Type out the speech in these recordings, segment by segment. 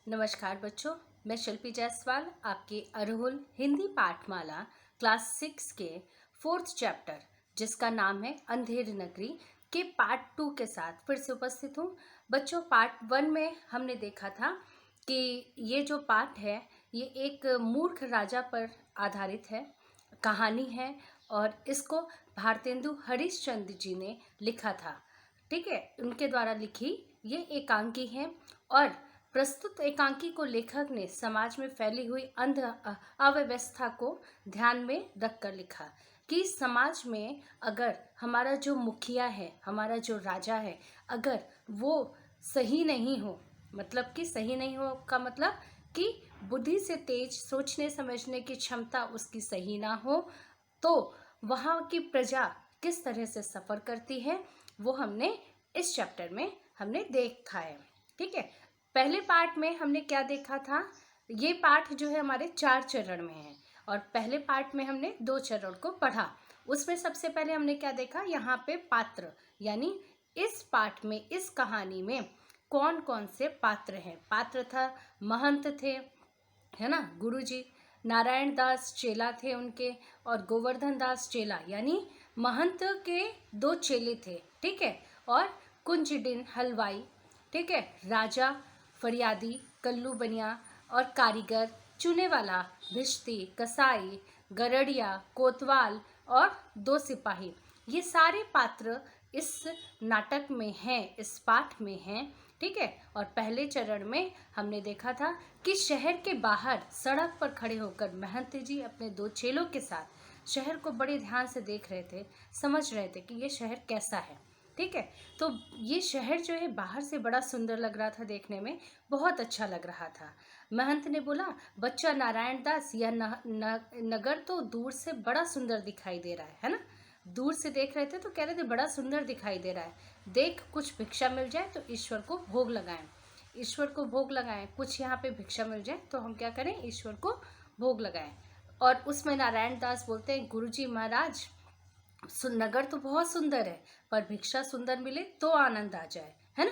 नमस्कार बच्चों, मैं शिल्पी जायसवाल आपके अरहुल हिंदी पाठमाला क्लास 6 के 4th चैप्टर जिसका नाम है अंधेरी नगरी के पार्ट 2 के साथ फिर से उपस्थित हूँ। बच्चों, पार्ट 1 में हमने देखा था कि ये जो पाठ है ये एक मूर्ख राजा पर आधारित है, कहानी है और इसको भारतेंदु हरिश्चंद्र जी ने लिखा था। ठीक है, उनके द्वारा लिखी ये एकांकी है और प्रस्तुत एकांकी को लेखक ने समाज में फैली हुई अव्यवस्था को ध्यान में रखकर लिखा कि समाज में अगर हमारा जो मुखिया है, हमारा जो राजा है, अगर वो सही नहीं हो, मतलब कि सही नहीं हो का मतलब कि बुद्धि से तेज, सोचने समझने की क्षमता उसकी सही ना हो, तो वहाँ की प्रजा किस तरह से सफ़र करती है वो हमने इस चैप्टर में हमने देखा है। ठीक है, पहले पार्ट में हमने क्या देखा था? ये पाठ जो है हमारे 4 चरण में है और पहले पार्ट में हमने 2 चरण को पढ़ा। उसमें सबसे पहले हमने क्या देखा? यहाँ पे पात्र, यानी इस पाठ में, इस कहानी में कौन कौन से पात्र हैं। पात्र था, महंत थे, है ना, गुरुजी, नारायण दास चेला थे उनके, और गोवर्धन दास चेला, यानी महंत के 2 चेले थे। ठीक है, और कुंजडिन हलवाई, ठीक है, राजा फरियादी, कल्लू बनिया और कारीगर, चूने वाला, भिश्ती, कसाई, गरड़िया, कोतवाल और 2 सिपाही, ये सारे पात्र इस नाटक में हैं, इस पाठ में हैं। ठीक है, और पहले चरण में हमने देखा था कि शहर के बाहर सड़क पर खड़े होकर महंत जी अपने 2 चेलों के साथ शहर को बड़े ध्यान से देख रहे थे, समझ रहे थे कि ये शहर कैसा है। ठीक है, तो ये शहर जो है बाहर से बड़ा सुंदर लग रहा था, देखने में बहुत अच्छा लग रहा था। महंत ने बोला, बच्चा नारायण दास, यह नगर तो दूर से बड़ा सुंदर दिखाई दे रहा है ना? दूर से देख रहे थे तो कह रहे थे बड़ा सुंदर दिखाई दे रहा है। देख, कुछ भिक्षा मिल जाए तो ईश्वर को भोग लगाएं, ईश्वर को भोग लगाएं। कुछ यहाँ पे भिक्षा मिल जाए तो हम क्या करें? ईश्वर को भोग लगाएं। और उसमें नारायण दास बोलते हैं, गुरुजी महाराज, नगर तो बहुत सुंदर है पर भिक्षा सुंदर मिले तो आनंद आ जाए, है ना?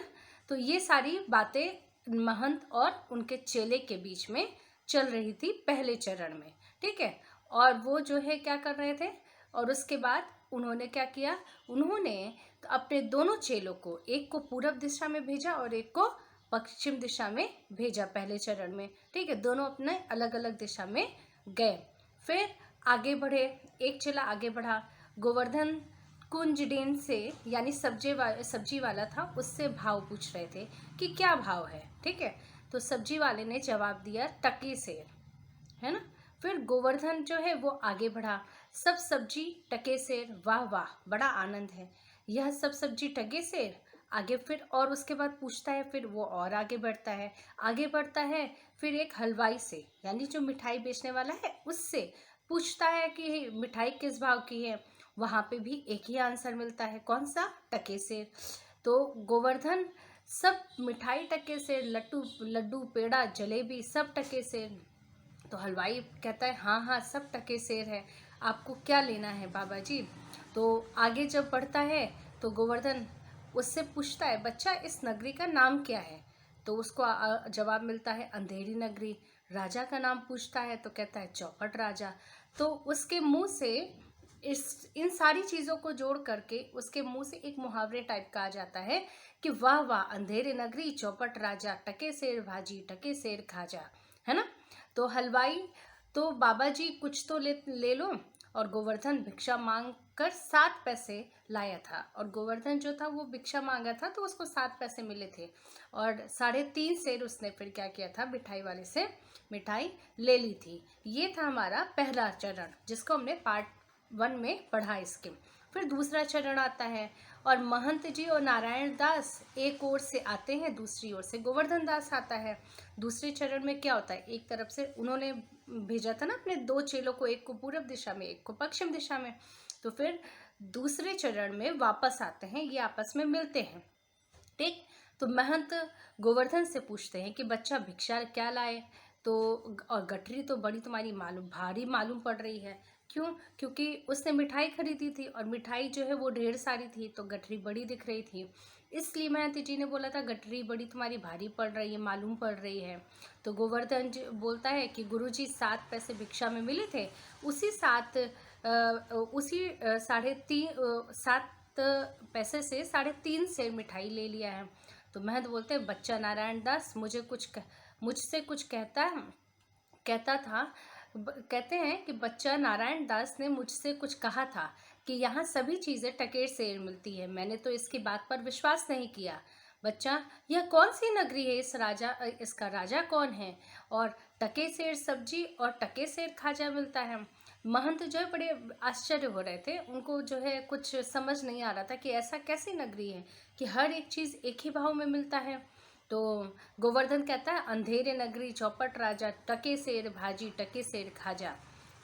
तो ये सारी बातें महंत और उनके चेले के बीच में चल रही थी पहले चरण में। ठीक है, और वो जो है क्या कर रहे थे, और उसके बाद उन्होंने क्या किया? उन्होंने अपने दोनों चेलों को, एक को पूरब दिशा में भेजा और एक को पश्चिम दिशा में भेजा पहले चरण में। ठीक है, दोनों अपने अलग अलग दिशा में गए। फिर आगे बढ़े, एक चेला आगे बढ़ा, गोवर्धन कुंजडेन से, यानी सब्जी वाला था, उससे भाव पूछ रहे थे कि क्या भाव है। ठीक है, तो सब्जी वाले ने जवाब दिया, टके सेर, है ना? फिर गोवर्धन जो है वो आगे बढ़ा, सब सब्जी टके सेर, वाह वाह, बड़ा आनंद है, यह सब सब्जी टके सेर। आगे फिर और उसके बाद पूछता है, फिर वो और आगे बढ़ता है, आगे बढ़ता है, फिर एक हलवाई से, यानी जो मिठाई बेचने वाला है, उससे पूछता है कि मिठाई किस भाव की है। वहाँ पे भी एक ही आंसर मिलता है, कौन सा? टके सेर। तो गोवर्धन, सब मिठाई टके सेर, लड्डू पेड़ा जलेबी सब टके सेर। तो हलवाई कहता है, हाँ हाँ, सब टके सेर है, आपको क्या लेना है बाबा जी? तो आगे जब बढ़ता है तो गोवर्धन उससे पूछता है, बच्चा इस नगरी का नाम क्या है? तो उसको जवाब मिलता है, अंधेरी नगरी। राजा का नाम पूछता है तो कहता है, चौपट राजा। तो उसके मुंह से इन सारी चीज़ों को जोड़ करके उसके मुंह से एक मुहावरे टाइप का आ जाता है कि वाह वाह, अंधेरी नगरी, चौपट राजा, टके सेर भाजी, टके सेर खाजा, है ना? तो हलवाई, तो बाबा जी कुछ तो ले लो। और गोवर्धन भिक्षा मांग कर 7 पैसे लाया था, और गोवर्धन जो था वो भिक्षा मांगा था तो उसको 7 पैसे मिले थे, और 3.5 सेर उसने फिर क्या किया था? मिठाई वाले से मिठाई ले ली थी। ये था हमारा पहला चरण जिसको हमने पार्ट 1 में पढ़ा इसके। फिर दूसरा चरण आता है और महंत जी और नारायण दास एक ओर से आते हैं, दूसरी ओर से गोवर्धन दास आता है। दूसरे चरण में क्या होता है? एक तरफ से उन्होंने भेजा था ना अपने 2 चेलों को, एक को पूर्व दिशा में, एक को पश्चिम दिशा में। तो फिर दूसरे चरण में वापस आते हैं, ये आपस में मिलते हैं। ठीक, तो महंत गोवर्धन से पूछते हैं कि बच्चा भिक्षा क्या लाए? तो और गठरी तो बड़ी तुम्हारी भारी मालूम पड़ रही है, क्यों? क्योंकि उसने मिठाई खरीदी थी और मिठाई जो है वो ढेर सारी थी, तो गठरी बड़ी दिख रही थी। इसलिए महंत जी ने बोला था गठरी बड़ी तुम्हारी भारी पड़ रही है, मालूम पड़ रही है। तो गोवर्धन जी बोलता है कि गुरुजी 7 पैसे भिक्षा में मिले थे, उसी 7 पैसे से 3.5 सेर मिठाई ले लिया है। तो महंत बोलते हैं बच्चा नारायण दास मुझसे कुछ कहता था। कहते हैं कि बच्चा नारायण दास ने मुझसे कुछ कहा था कि यहाँ सभी चीज़ें टकेर से मिलती है। मैंने तो इसकी बात पर विश्वास नहीं किया। बच्चा, यह कौन सी नगरी है? इसका राजा कौन है? और टके सेर सब्जी और टके सेर खाजा मिलता है। महंत जो है बड़े आश्चर्य हो रहे थे, उनको जो है कुछ समझ नहीं आ रहा था कि ऐसा कैसी नगरी है कि हर एक चीज़ एक ही भाव में मिलता है। तो गोवर्धन कहता है अंधेरे नगरी चौपट राजा, टके सेर भाजी टके सेर खाजा।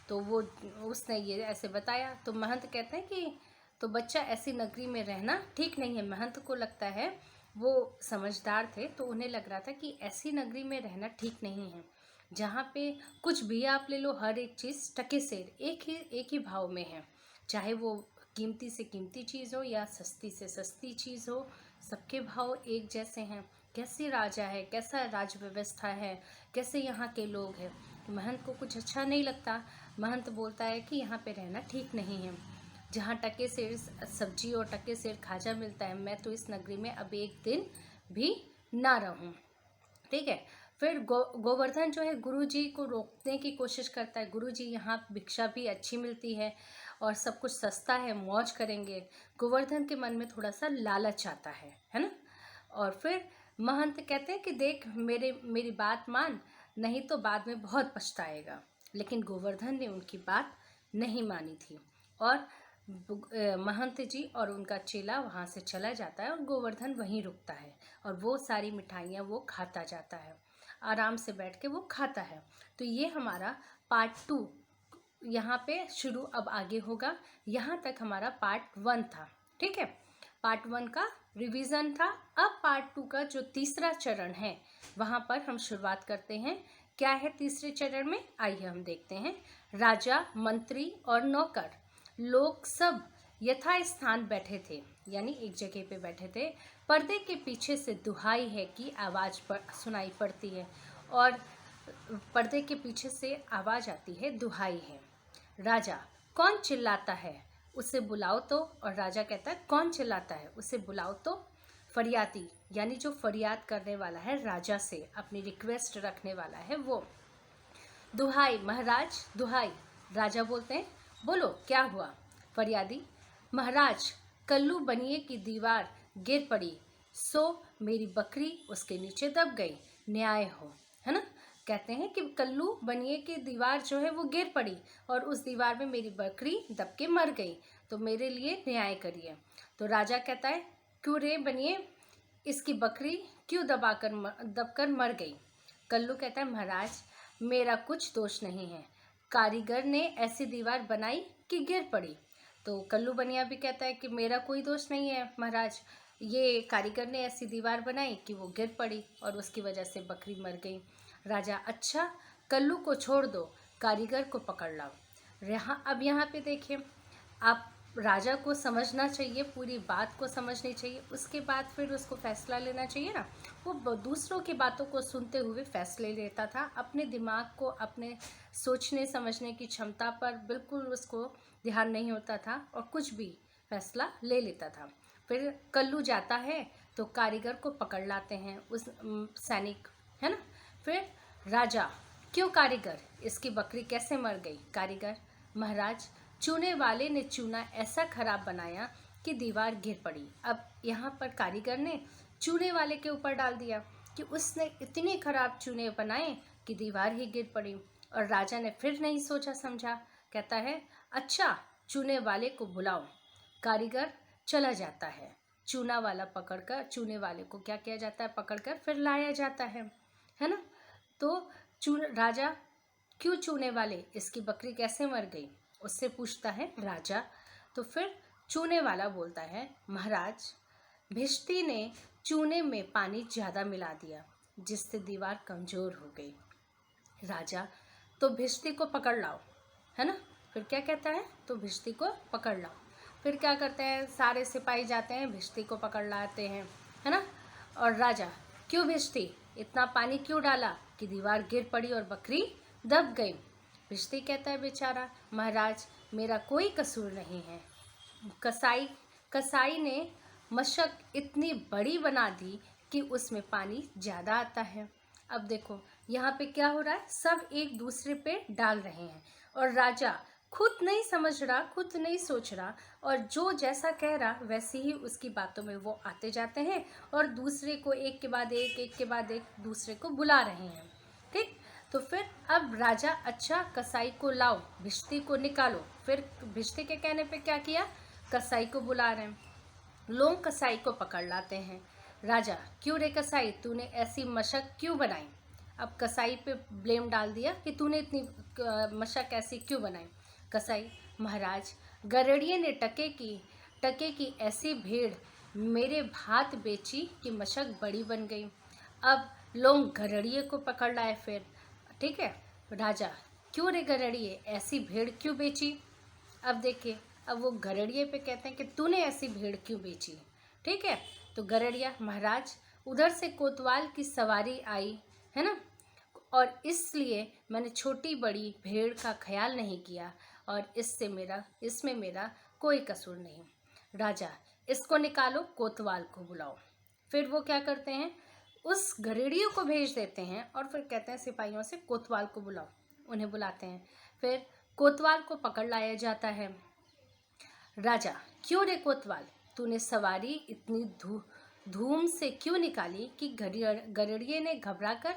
तो वो उसने ये ऐसे बताया। तो महंत कहते हैं कि तो बच्चा ऐसी नगरी में रहना ठीक नहीं है। महंत को लगता है, वो समझदार थे तो उन्हें लग रहा था कि ऐसी नगरी में रहना ठीक नहीं है जहाँ पे कुछ भी आप ले लो, हर एक चीज़ टके सेर एक ही भाव में है। चाहे वो कीमती से कीमती चीज़ हो या सस्ती से सस्ती चीज़ हो, सबके भाव एक जैसे हैं। कैसे राजा है, कैसा राज व्यवस्था है, कैसे यहाँ के लोग हैं। तो महंत को कुछ अच्छा नहीं लगता। महंत बोलता है कि यहाँ पे रहना ठीक नहीं है, जहाँ टके सेर सब्जी और टके सेर खाजा मिलता है। मैं तो इस नगरी में अब एक दिन भी ना रहूं। ठीक है। फिर गोवर्धन जो है गुरुजी को रोकने की कोशिश करता है। गुरुजी यहाँ भिक्षा भी अच्छी मिलती है और सब कुछ सस्ता है, मौज करेंगे। गोवर्धन के मन में थोड़ा सा लालच आता है ना। और फिर महंत कहते हैं कि देख मेरी बात मान, नहीं तो बाद में बहुत पछताएगा। लेकिन गोवर्धन ने उनकी बात नहीं मानी थी और महंत जी और उनका चेला वहाँ से चला जाता है और गोवर्धन वहीं रुकता है और वो सारी मिठाइयाँ वो खाता जाता है, आराम से बैठ के वो खाता है। तो ये हमारा पार्ट 2 यहाँ पे शुरू अब आगे होगा। यहाँ तक हमारा पार्ट 1 था। ठीक है, पार्ट 1 का रिवीजन था। अब पार्ट 2 का जो तीसरा चरण है वहाँ पर हम शुरुआत करते हैं। क्या है तीसरे चरण में, आइए हम देखते हैं। राजा, मंत्री और नौकर लोग सब यथास्थान बैठे थे, यानी एक जगह पे बैठे थे। पर्दे के पीछे से दुहाई है की आवाज़ सुनाई पड़ती है और पर्दे के पीछे से आवाज़ आती है, दुहाई है। राजा, कौन चिल्लाता है, उसे बुलाओ तो। और राजा कहता है कौन चिल्लाता है, उसे बुलाओ तो। फरियादी, यानी जो फरियाद करने वाला है राजा से, अपनी रिक्वेस्ट रखने वाला है वो। दुहाई, महाराज दुहाई। राजा बोलते हैं बोलो क्या हुआ। फरियादी, महाराज कल्लू बनिए की दीवार गिर पड़ी, सो मेरी बकरी उसके नीचे दब गई, न्याय हो। है ना। कहते हैं कि कल्लू बनिए की दीवार जो है वो गिर पड़ी और उस दीवार में मेरी बकरी दब के मर गई, तो मेरे लिए न्याय करिए। तो राजा कहता है क्यों रे बनिए, इसकी बकरी क्यों दबकर मर गई। कल्लू कहता है महाराज मेरा कुछ दोष नहीं है, कारीगर ने ऐसी दीवार बनाई कि गिर पड़ी। तो कल्लू बनिया भी कहता है कि मेरा कोई दोष नहीं है महाराज, ये कारीगर ने ऐसी दीवार बनाई कि वो गिर पड़ी और उसकी वजह से बकरी मर गई। राजा, अच्छा कल्लू को छोड़ दो, कारीगर को पकड़ लाओ। अब यहाँ पे देखिए, आप राजा को समझना चाहिए, पूरी बात को समझनी चाहिए, उसके बाद फिर उसको फैसला लेना चाहिए ना। वो दूसरों की बातों को सुनते हुए फैसले लेता था, अपने दिमाग को, अपने सोचने समझने की क्षमता पर बिल्कुल उसको ध्यान नहीं होता था और कुछ भी फैसला ले लेता था। फिर कल्लू जाता है तो कारीगर को पकड़ लाते हैं उस सैनिक, है ना। फिर राजा, क्यों कारीगर, इसकी बकरी कैसे मर गई। कारीगर, महाराज चूने वाले ने चूना ऐसा खराब बनाया कि दीवार गिर पड़ी। अब यहाँ पर कारीगर ने चूने वाले के ऊपर डाल दिया कि उसने इतने खराब चूने बनाए कि दीवार ही गिर पड़ी। और राजा ने फिर नहीं सोचा समझा, कहता है अच्छा चूने वाले को बुलाओ। कारीगर चला जाता है, चूना वाला पकड़कर, चूने वाले को क्या किया जाता है, पकड़कर फिर लाया जाता है ना। तो राजा, क्यों चूने वाले, इसकी बकरी कैसे मर गई, उससे पूछता है राजा। तो फिर चूने वाला बोलता है महाराज भिष्टी ने चूने में पानी ज़्यादा मिला दिया जिससे दीवार कमज़ोर हो गई। राजा, तो भिष्टी को पकड़ लाओ, है ना। फिर क्या कहता है, तो भिश्ती को पकड़ लाओ। फिर क्या करते हैं, सारे सिपाही जाते हैं, भिश्ती को पकड़ लाते हैं, है ना। और राजा, क्यों भिश्ती, इतना पानी क्यों डाला कि दीवार गिर पड़ी और बकरी दब गई। भिश्ती कहता है, बेचारा महाराज, मेरा कोई कसूर नहीं है। कसाई ने मशक इतनी बड़ी बना दी कि उसमें पानी ज़्यादा आता है। अब देखो यहाँ पे क्या हो रहा है, सब एक दूसरे पे डाल रहे हैं और राजा खुद नहीं समझ रहा, खुद नहीं सोच रहा, और जो जैसा कह रहा वैसे ही उसकी बातों में वो आते जाते हैं और दूसरे को एक के बाद एक दूसरे को बुला रहे हैं। ठीक, तो फिर अब राजा, अच्छा कसाई को लाओ, भिश्ती को निकालो। फिर भिश्ती के कहने पे क्या किया, कसाई को बुला रहे हैं। लोग कसाई को पकड़ लाते हैं। राजा, क्यों रे कसाई, तूने ऐसी मशक क्यों बनाई। अब कसाई पे ब्लेम डाल दिया कि तूने इतनी मशक ऐसी क्यों बनाई। कसाई, महाराज, गरड़िए ने टके की ऐसी भीड़ मेरे भात बेची कि मशक बड़ी बन गई। अब लोग गरड़िए को पकड़ लाए फिर। ठीक है, राजा, क्यों रे गरड़िए, ऐसी भीड़ क्यों बेची। अब देखिए, अब वो गरड़िए पे कहते हैं कि तूने ऐसी भीड़ क्यों बेची। ठीक है, तो गरड़िया, महाराज, उधर से कोतवाल की सवारी आई है ना, और इसलिए मैंने छोटी बड़ी भेड़ का ख्याल नहीं किया और इसमें मेरा कोई कसूर नहीं। राजा, इसको निकालो, कोतवाल को बुलाओ। फिर वो क्या करते हैं, उस गरेड़ियों को भेज देते हैं और फिर कहते हैं सिपाहियों से कोतवाल को बुलाओ। उन्हें बुलाते हैं, फिर कोतवाल को पकड़ लाया जाता है। राजा, क्यों रे कोतवाल, तूने सवारी इतनी धूम से क्यों निकाली कि गरेड़िए ने घबराकर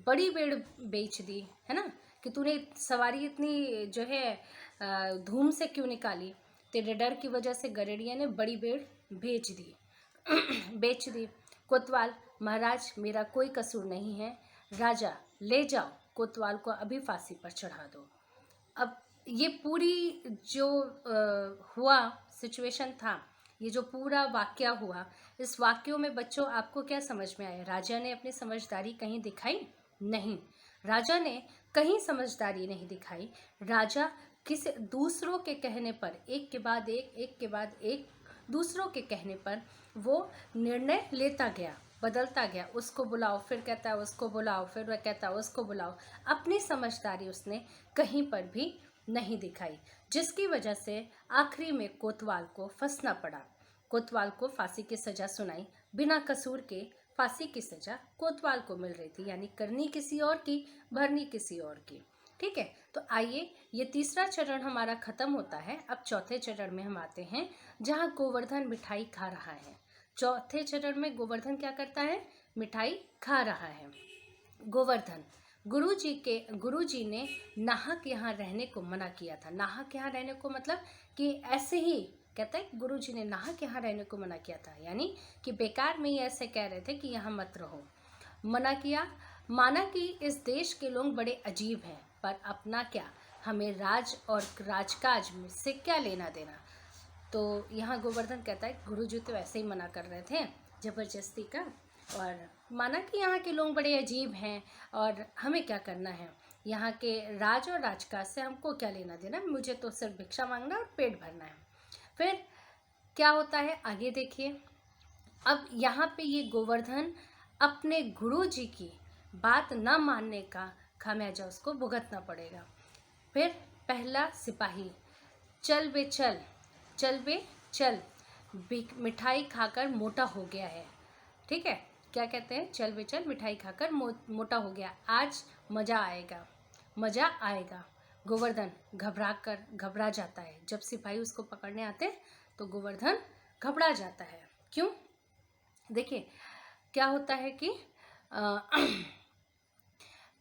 बड़ी भेड़ बेच दी, है ना, कि तूने सवारी इतनी जो है धूम से क्यों निकाली। तेरे डर की वजह से गरेड़िए ने बड़ी भेड़ बेच दी। कोतवाल, महाराज, मेरा कोई कसूर नहीं है। राजा, ले जाओ, कोतवाल को अभी फांसी पर चढ़ा दो। अब ये पूरी जो हुआ सिचुएशन था, ये जो पूरा वाक्य हुआ, इस वाक्यों में बच्चों आपको क्या समझ में आया। राजा ने अपनी समझदारी कहीं दिखाई नहीं, राजा ने कहीं समझदारी नहीं दिखाई। राजा किसी दूसरों के कहने पर एक के बाद एक दूसरों के कहने पर वो निर्णय लेता गया, बदलता गया। उसको बुलाओ, फिर कहता है उसको बुलाओ, फिर वह कहता है उसको बुलाओ। अपनी समझदारी उसने कहीं पर भी नहीं दिखाई, जिसकी वजह से आखिरी में कोतवाल को फंसना पड़ा। कोतवाल को फांसी की सज़ा सुनाई, बिना कसूर के फांसी की सज़ा कोतवाल को मिल रही थी, यानी करनी किसी और की, भरनी किसी और की। ठीक है, तो आइए, ये तीसरा चरण हमारा खत्म होता है। अब चौथे चरण में हम आते हैं, जहाँ गोवर्धन मिठाई खा रहा है। चौथे चरण में गोवर्धन क्या करता है, मिठाई खा रहा है। गोवर्धन, गुरुजी ने नाहक यहाँ रहने को मना किया था। नाहक यहाँ रहने को मतलब कि ऐसे ही कहता है, गुरुजी ने नाहक यहाँ रहने को मना किया था, यानी कि बेकार में ही ऐसे कह रहे थे कि यहाँ मत रहो। मना किया, माना कि इस देश के लोग बड़े अजीब हैं, पर अपना क्या, हमें राज और राजकाज में से क्या लेना देना। तो यहाँ गोवर्धन कहता है, गुरुजी तो ऐसे ही मना कर रहे थे जबरदस्ती का, और माना कि यहाँ के लोग बड़े अजीब हैं और हमें क्या करना है, यहाँ के राज और राजकाज से हमको क्या लेना देना, मुझे तो सिर्फ भिक्षा मांगना और पेट भरना है। फिर क्या होता है आगे देखिए। अब यहाँ पे ये गोवर्धन अपने गुरुजी की बात न मानने का खामियाजा उसको भुगतना पड़ेगा। फिर पहला सिपाही, चल बे चल, मिठाई खाकर मोटा हो गया है। ठीक है, क्या कहते हैं, चल बे चल, मिठाई खाकर मोटा हो गया, आज मज़ा आएगा। गोवर्धन घबरा जाता है। जब सिपाही उसको पकड़ने आते हैं तो गोवर्धन घबरा जाता है। क्यों, देखिए क्या होता है कि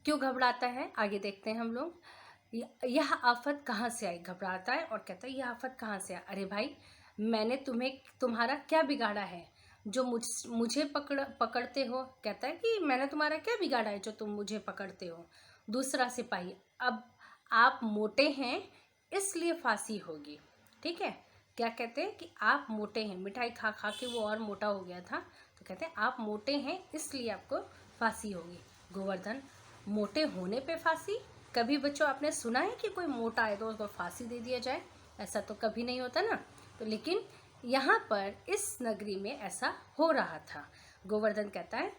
क्यों घबराता है, आगे देखते हैं हम लोग। यह आफत कहाँ से आई, घबराता है और कहता है यह आफत कहाँ से आई। अरे भाई, मैंने तुम्हारा क्या बिगाड़ा है जो मुझे पकड़ते हो। कहता है कि मैंने तुम्हारा क्या बिगाड़ा है जो तुम मुझे पकड़ते हो। दूसरा सिपाही, अब आप मोटे हैं इसलिए फांसी होगी। ठीक है, क्या कहते हैं कि आप मोटे हैं, मिठाई खा खा के वो और मोटा हो गया था, तो कहते हैं आप मोटे हैं इसलिए आपको फांसी होगी। गोवर्धन, मोटे होने पे फांसी, कभी बच्चों आपने सुना है कि कोई मोटा है तो उसको फांसी दे दिया जाए? ऐसा तो कभी नहीं होता ना। तो लेकिन यहाँ पर इस नगरी में ऐसा हो रहा था। गोवर्धन कहता है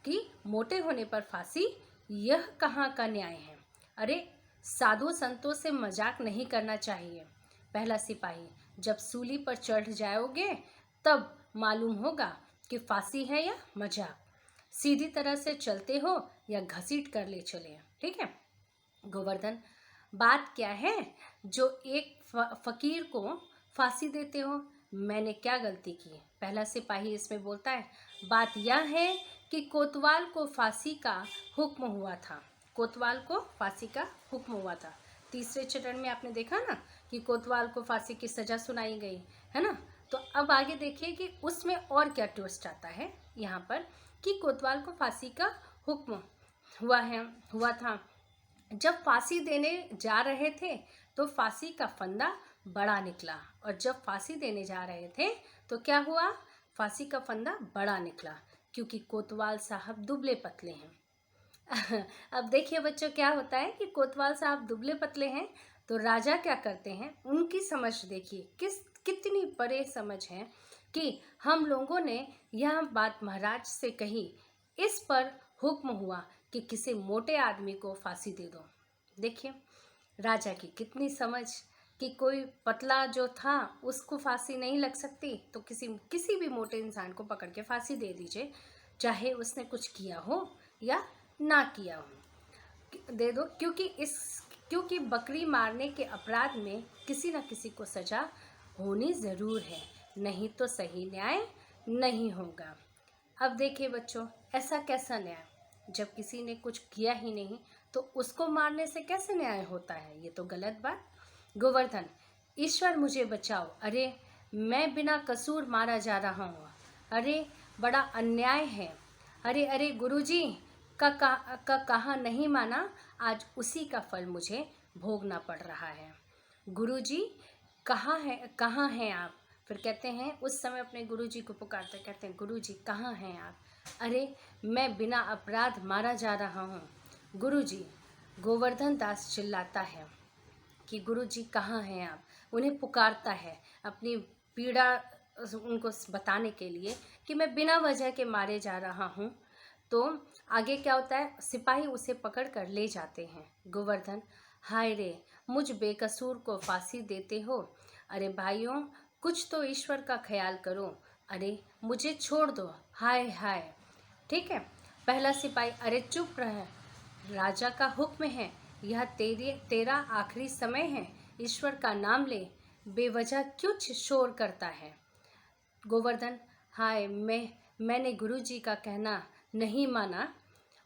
कि मोटे होने पर फांसी, यह कहाँ का न्याय है? अरे साधु संतों से मजाक नहीं करना चाहिए। पहला सिपाही, जब सूली पर चढ़ जाओगे तब मालूम होगा कि फांसी है या मजाक। सीधी तरह से चलते हो या घसीट कर ले चले, ठीक है? गोवर्धन, बात क्या है जो एक फकीर को फांसी देते हो? मैंने क्या गलती की? पहला सिपाही इसमें बोलता है, बात यह है कि कोतवाल को फांसी का हुक्म हुआ था। कोतवाल को फांसी का हुक्म हुआ था। तीसरे चरण में आपने देखा ना कि कोतवाल को फांसी की सजा सुनाई गई, है ना? तो अब आगे देखिए कि उसमें और क्या ट्विस्ट आता है यहाँ पर, कि कोतवाल को फांसी का हुक्म हुआ था। जब फांसी देने जा रहे थे तो फांसी का फंदा बड़ा निकला, और जब फांसी देने जा रहे थे तो क्या हुआ? फांसी का फंदा बड़ा निकला, क्योंकि कोतवाल साहब दुबले पतले हैं। अब देखिए बच्चों क्या होता है कि कोतवाल साहब दुबले पतले हैं तो राजा क्या करते हैं, उनकी समझ देखिए कितनी परे समझ है कि हम लोगों ने यह बात महाराज से कही, इस पर हुक्म हुआ कि किसी मोटे आदमी को फांसी दे दो। देखिए राजा की कितनी समझ कि कोई पतला जो था उसको फांसी नहीं लग सकती, तो किसी भी मोटे इंसान को पकड़ के फांसी दे दीजिए, चाहे उसने कुछ किया हो या ना किया हो, दे दो। क्योंकि बकरी मारने के अपराध में किसी न किसी को सजा होनी ज़रूर है, नहीं तो सही न्याय नहीं होगा। अब देखिए बच्चों, ऐसा कैसा न्याय? जब किसी ने कुछ किया ही नहीं तो उसको मारने से कैसे न्याय होता है? ये तो गलत बात। गोवर्धन, ईश्वर मुझे बचाओ, अरे मैं बिना कसूर मारा जा रहा हूँ, अरे बड़ा अन्याय है, अरे गुरुजी का कहा नहीं माना, आज उसी का फल मुझे भोगना पड़ रहा है। गुरुजी कहाँ हैं आप? फिर कहते हैं, उस समय अपने गुरुजी को पुकारते, कहते हैं, गुरुजी कहाँ हैं आप? अरे मैं बिना अपराध मारा जा रहा हूँ गुरुजी। गोवर्धन दास चिल्लाता है कि गुरुजी कहाँ हैं आप? उन्हें पुकारता है अपनी पीड़ा उनको बताने के लिए कि मैं बिना वजह के मारे जा रहा हूँ। तो आगे क्या होता है, सिपाही उसे पकड़ कर ले जाते हैं। गोवर्धन, हाय रे, मुझ बेकसूर को फांसी देते हो? अरे भाइयों, कुछ तो ईश्वर का ख्याल करो, अरे मुझे छोड़ दो, हाय हाय। ठीक है। पहला सिपाही, अरे चुप रह, राजा का हुक्म है, यह तेरा आखिरी समय है, ईश्वर का नाम ले, बेवजह क्यों शोर करता है? गोवर्धन, हाय, मैंने गुरुजी का कहना नहीं माना,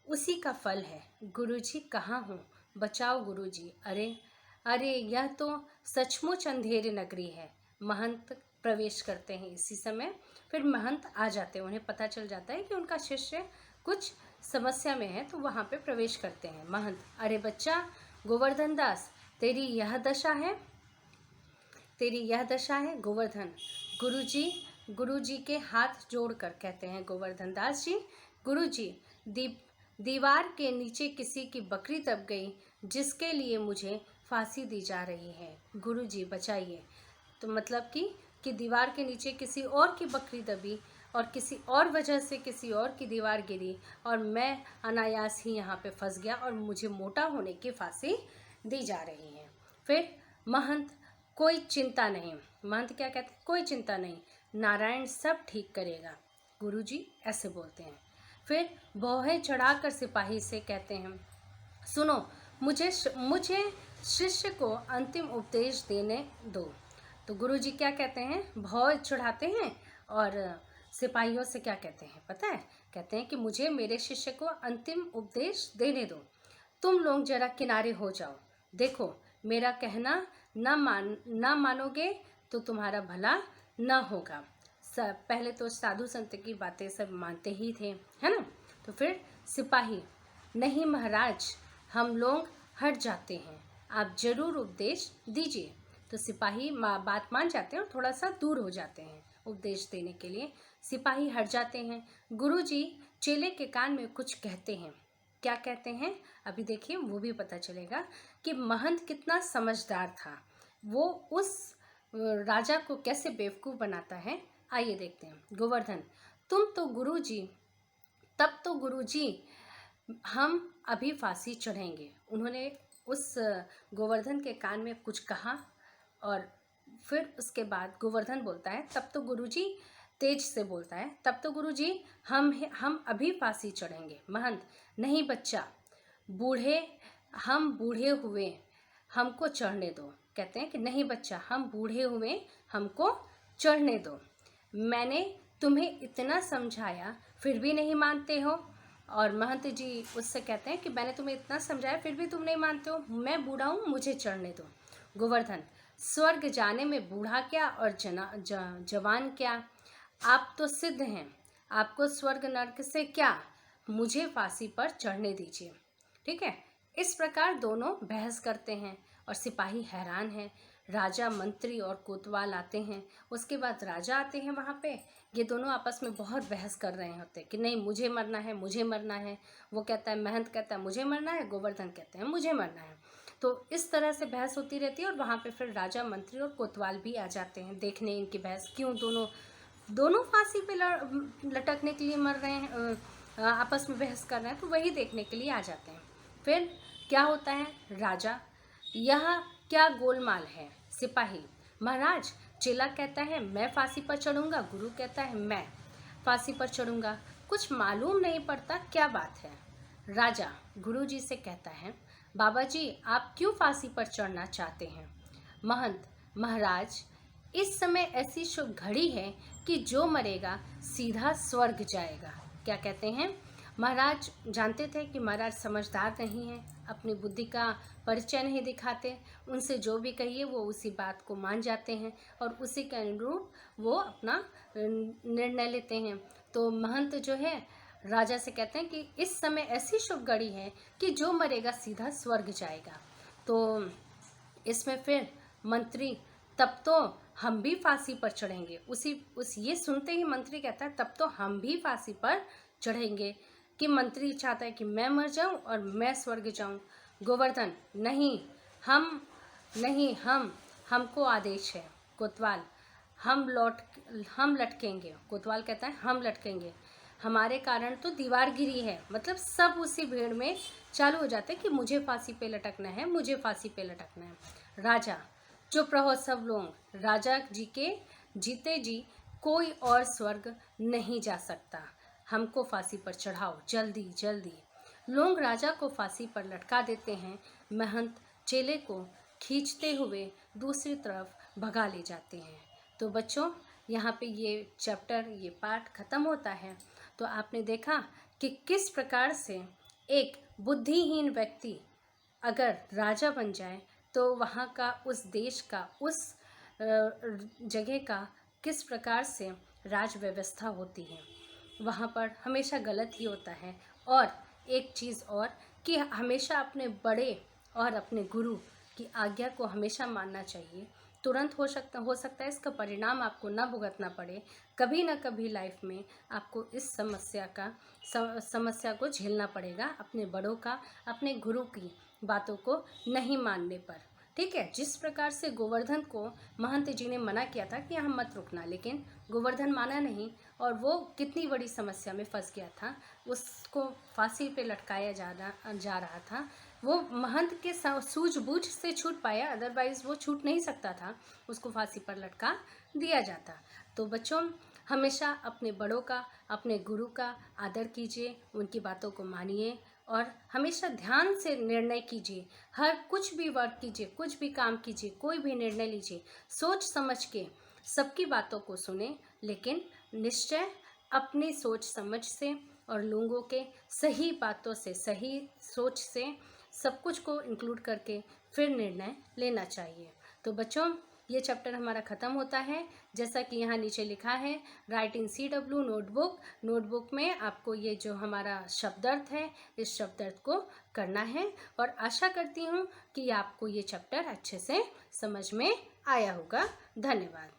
उसी का फल है। गुरुजी कहाँ हूँ, बचाओ गुरुजी। अरे यह तो सचमुच अंधेरी नगरी है। महंत प्रवेश करते हैं इसी समय। फिर महंत आ जाते हैं, उन्हें पता चल जाता है कि उनका शिष्य कुछ समस्या में है, तो वहाँ पे प्रवेश करते हैं महंत। अरे बच्चा गोवर्धन दास, तेरी यह दशा है गोवर्धन। गुरुजी के हाथ जोड़कर कहते हैं गोवर्धन दास जी, गुरुजी दीवार के नीचे किसी की बकरी दब गई, जिसके लिए मुझे फांसी दी जा रही है, गुरुजी बचाइए। तो मतलब कि दीवार के नीचे किसी और की बकरी दबी और किसी और वजह से किसी और की दीवार गिरी और मैं अनायास ही यहाँ पे फंस गया और मुझे मोटा होने की फांसी दी जा रही है। फिर महंत, कोई चिंता नहीं। महंत क्या कहते हैं, कोई चिंता नहीं, नारायण सब ठीक करेगा, गुरुजी ऐसे बोलते हैं। फिर भौहें चढ़ाकर सिपाही से कहते हैं, सुनो, मुझे शिष्य को अंतिम उपदेश देने दो। तो गुरुजी क्या कहते हैं, भौं चढ़ाते हैं और सिपाहियों से क्या कहते हैं पता है, कहते हैं कि मुझे मेरे शिष्य को अंतिम उपदेश देने दो। तुम लोग जरा किनारे हो जाओ, देखो मेरा कहना ना मानोगे तो तुम्हारा भला ना होगा। सब पहले तो साधु संत की बातें सब मानते ही थे, है ना। तो फिर सिपाही, नहीं महाराज, हम लोग हट जाते हैं, आप जरूर उपदेश दीजिए। तो सिपाही बात मान जाते हैं और थोड़ा सा दूर हो जाते हैं उपदेश देने के लिए। सिपाही हट जाते हैं। गुरुजी चेले के कान में कुछ कहते हैं। क्या कहते हैं अभी देखिए, वो भी पता चलेगा कि महंत कितना समझदार था, वो उस राजा को कैसे बेवकूफ़ बनाता है। आइए देखते हैं। गोवर्धन, तुम तो गुरुजी, तब तो गुरुजी हम अभी फांसी चढ़ेंगे। उन्होंने उस गोवर्धन के कान में कुछ कहा और फिर उसके बाद गोवर्धन बोलता है, तब तो गुरुजी, तेज से बोलता है, तब तो गुरुजी हम अभी फांसी चढ़ेंगे। महंत, नहीं बच्चा, हम बूढ़े हुए, हमको चढ़ने दो। कहते हैं कि नहीं बच्चा, हम बूढ़े हुए, हमको चढ़ने दो। मैंने तुम्हें इतना समझाया फिर भी नहीं मानते हो। और महंत जी उससे कहते हैं कि मैंने तुम्हें इतना समझाया फिर भी तुम नहीं मानते हो, मैं बूढ़ा हूँ, मुझे चढ़ने दो। गोवर्धन, स्वर्ग जाने में बूढ़ा क्या और जवान क्या, आप तो सिद्ध हैं, आपको स्वर्ग नर्क से क्या, मुझे फांसी पर चढ़ने दीजिए। ठीक है, इस प्रकार दोनों बहस करते हैं और सिपाही हैरान हैं। राजा, मंत्री और कोतवाल आते हैं। उसके बाद राजा आते हैं वहाँ पे। ये दोनों आपस में बहुत बहस कर रहे होते कि नहीं मुझे मरना है, मुझे मरना है। वो कहता है, महंत कहता है मुझे मरना है, गोवर्धन कहते हैं मुझे मरना है। तो इस तरह से बहस होती रहती है और वहाँ पे फिर राजा, मंत्री और कोतवाल भी आ जाते हैं देखने इनकी बहस, क्यों दोनों फांसी पे लटकने के लिए मर रहे हैं, आपस में बहस कर रहे हैं, तो वही देखने के लिए आ जाते हैं। फिर क्या होता है, राजा, यह क्या गोलमाल है। सिपाही, महाराज, चेला कहता है मैं फांसी पर चढ़ूंगा, गुरु कहता है मैं फांसी पर चढ़ूंगा, कुछ मालूम नहीं पड़ता क्या बात है। राजा गुरुजी से कहता है, बाबा जी आप क्यों फांसी पर चढ़ना चाहते हैं। महंत, महाराज, इस समय ऐसी शुभ घड़ी है कि जो मरेगा सीधा स्वर्ग जाएगा। क्या कहते हैं, महाराज जानते थे कि महाराज समझदार नहीं हैं, अपनी बुद्धि का परिचय नहीं दिखाते, उनसे जो भी कहिए वो उसी बात को मान जाते हैं और उसी के अनुरूप वो अपना निर्णय लेते हैं। तो महंत जो है राजा से कहते हैं कि इस समय ऐसी शुभ घड़ी है कि जो मरेगा सीधा स्वर्ग जाएगा। तो इसमें फिर मंत्री, तब तो हम भी फांसी पर चढ़ेंगे। ये सुनते ही मंत्री कहता है, तब तो हम भी फांसी पर चढ़ेंगे। कि मंत्री चाहता है कि मैं मर जाऊं और मैं स्वर्ग जाऊं। गोवर्धन, नहीं हम हमको आदेश है। कोतवाल, हम लटकेंगे। कोतवाल कहता है हम लटकेंगे, हमारे कारण तो दीवार गिरी है। मतलब सब उसी भीड़ में चालू हो जाते हैं कि मुझे फांसी पे लटकना है, मुझे फांसी पे लटकना है। राजा, चुप रहो सब लोग, राजा जी के जीते जी कोई और स्वर्ग नहीं जा सकता, हमको फांसी पर चढ़ाओ जल्दी जल्दी। लोग राजा को फांसी पर लटका देते हैं। महंत चेले को खींचते हुए दूसरी तरफ भगा ले जाते हैं। तो बच्चों, यहाँ पे ये चैप्टर, ये पार्ट ख़त्म होता है। तो आपने देखा कि किस प्रकार से एक बुद्धिहीन व्यक्ति अगर राजा बन जाए तो वहाँ का, उस देश का, उस जगह का किस प्रकार से राज व्यवस्था होती है, वहाँ पर हमेशा गलत ही होता है। और एक चीज़ और कि हमेशा अपने बड़े और अपने गुरु की आज्ञा को हमेशा मानना चाहिए। तुरंत हो सकता है इसका परिणाम आपको ना भुगतना पड़े, कभी ना कभी लाइफ में आपको इस समस्या को झेलना पड़ेगा, अपने बड़ों का, अपने गुरु की बातों को नहीं मानने पर। ठीक है, जिस प्रकार से गोवर्धन को महंत जी ने मना किया था कि यहाँ मत रुकना, लेकिन गोवर्धन माना नहीं और वो कितनी बड़ी समस्या में फंस गया था, उसको फांसी पे लटकाया जा रहा था। वो महंत के सूझबूझ से छूट पाया, अदरवाइज वो छूट नहीं सकता था, उसको फांसी पर लटका दिया जाता। तो बच्चों, हमेशा अपने बड़ों का, अपने गुरु का आदर कीजिए, उनकी बातों को मानिए और हमेशा ध्यान से निर्णय कीजिए। हर कुछ भी वर्क कीजिए, कुछ भी काम कीजिए, कोई भी निर्णय लीजिए, सोच समझ के सबकी बातों को सुने, लेकिन निश्चय अपनी सोच समझ से और लोगों के सही बातों से, सही सोच से सब कुछ को इंक्लूड करके फिर निर्णय लेना चाहिए। तो बच्चों, ये चैप्टर हमारा ख़त्म होता है। जैसा कि यहाँ नीचे लिखा है, राइट इन CW नोटबुक में आपको ये जो हमारा शब्दार्थ है, इस शब्दार्थ को करना है और आशा करती हूँ कि आपको ये चैप्टर अच्छे से समझ में आया होगा। धन्यवाद।